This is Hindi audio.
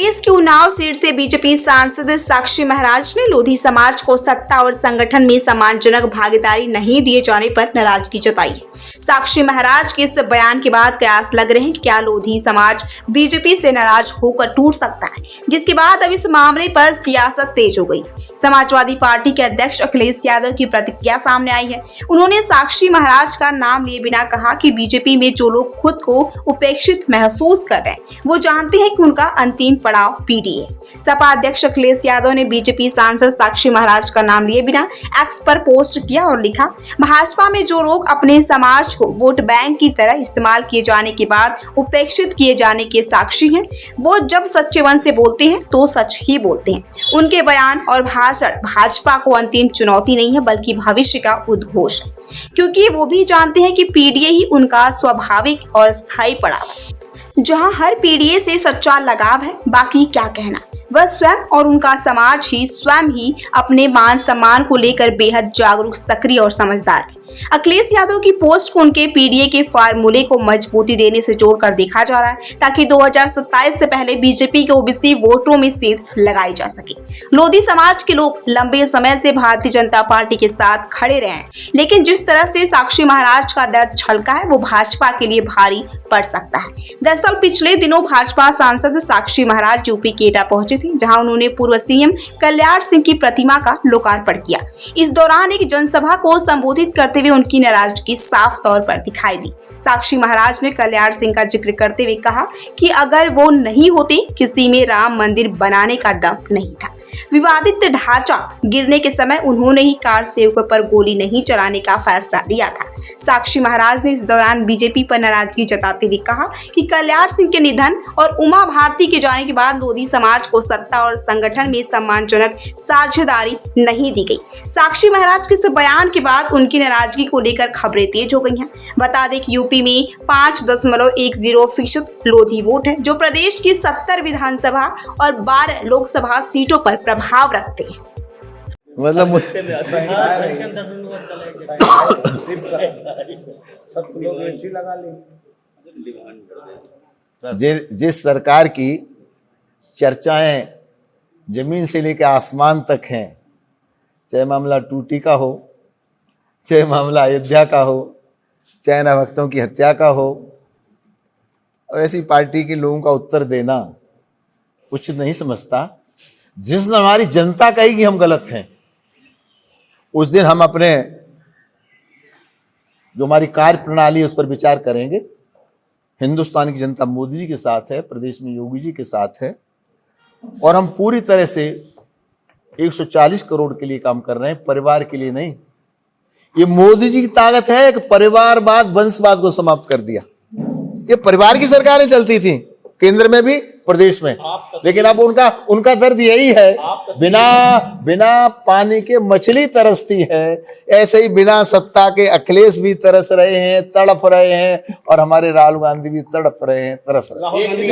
कांग्रेस की उन्नाव सीट से बीजेपी सांसद साक्षी महाराज ने लोधी समाज को सत्ता और संगठन में सम्मानजनक भागीदारी नहीं दिए जाने पर नाराजगी जताई है। साक्षी महाराज के इस बयान के बाद कयास लग रहे हैं कि क्या लोधी समाज बीजेपी से नाराज होकर टूट सकता है, जिसके बाद अब इस मामले पर सियासत तेज हो गई। समाजवादी पार्टी के अध्यक्ष अखिलेश यादव की प्रतिक्रिया सामने आई है। उन्होंने साक्षी महाराज का नाम लिए बिना कहा कि बीजेपी में जो लोग खुद को उपेक्षित महसूस कर रहे हैं वो जानते हैं कि उनका अंतिम पड़ाव पीडी है। सपा अध्यक्ष अखिलेश यादव ने बीजेपी सांसद साक्षी महाराज का नाम लिए बिना एक्स पर पोस्ट किया और लिखा, भाजपा में जो लोग अपने समाज को वोट बैंक की तरह इस्तेमाल किए जाने के बाद उपेक्षित किए जाने के साक्षी हैं, वो जब सच्चे मन से बोलते हैं तो सच ही बोलते हैं। उनके बयान और भाषण भाजपा को अंतिम चुनौती नहीं है बल्कि भविष्य का उद्घोष है, क्योंकि वो भी जानते हैं कि पीडीए ही उनका स्वाभाविक और स्थायी पड़ाव है, जहां हर पीडीए से सच्चा लगाव है। बाकी क्या कहना, वह स्वयं और उनका समाज ही स्वयं ही अपने मान सम्मान को लेकर बेहद जागरूक, सक्रिय और समझदार है। अखिलेश यादव की पोस्ट को उनके पीडीए के फार्मूले को मजबूती देने से जोड़कर देखा जा रहा है, ताकि 2027 से पहले बीजेपी के ओबीसी वोटरों में सेंध लगाई जा सके। लोधी समाज के लोग लंबे समय से भारतीय जनता पार्टी के साथ खड़े रहे हैं, लेकिन जिस तरह से साक्षी महाराज का दर्द छलका है वो भाजपा के लिए भारी पड़ सकता है। दरअसल पिछले दिनों भाजपा सांसद साक्षी महाराज यूपी के एटा पहुंचे थे, जहां उन्होंने पूर्व सीएम कल्याण सिंह की प्रतिमा का लोकार्पण किया। इस दौरान एक जनसभा को संबोधित करते हुए उनकी नाराजगी साफ तौर पर दिखाई दी। साक्षी महाराज ने कल्याण सिंह का जिक्र करते हुए कहा कि अगर वो नहीं होते, किसी में राम मंदिर बनाने का दम नहीं था। विवादित ढांचा गिरने के समय उन्होंने ही कार सेवकों पर गोली नहीं चलाने का फैसला लिया था। साक्षी महाराज ने इस दौरान बीजेपी पर नाराजगी जताते हुए कहा कि कल्याण सिंह के निधन और उमा भारती के जाने के बाद लोधी समाज को सत्ता और संगठन में सम्मानजनक साझेदारी नहीं दी गई। साक्षी महाराज के इस बयान के बाद उनकी नाराजगी को लेकर खबरें तेज हो गई हैं। बता दें कि यूपी में 5.10% लोधी वोट है, जो प्रदेश की 70 विधानसभा और 12 लोकसभा सीटों पर प्रभाव रखते हैं। मतलब जिस सरकार की चर्चाएं जमीन से लेकर आसमान तक हैं, चाहे मामला टूटी का हो, चाहे मामला अयोध्या का हो, चाहे ना भक्तों की हत्या का हो, ऐसी पार्टी के लोगों का उत्तर देना उचित नहीं समझता। जिस दिन हमारी जनता कहेगी हम गलत हैं, उस दिन हम अपने जो हमारी कार्य प्रणाली है उस पर विचार करेंगे। हिंदुस्तान की जनता मोदी जी के साथ है, प्रदेश में योगी जी के साथ है, और हम पूरी तरह से 140 करोड़ के लिए काम कर रहे हैं, परिवार के लिए नहीं। ये मोदी जी की ताकत है कि परिवारवाद, वंशवाद को समाप्त कर दिया। ये परिवार की सरकारें चलती थी केंद्र में भी, प्रदेश में, लेकिन अब उनका दर्द यही है, बिना पानी के मछली तरसती है, ऐसे ही बिना सत्ता के अखिलेश भी तरस रहे हैं, तड़प रहे हैं, और हमारे राहुल गांधी भी तड़प रहे हैं, तरस रहे हैं।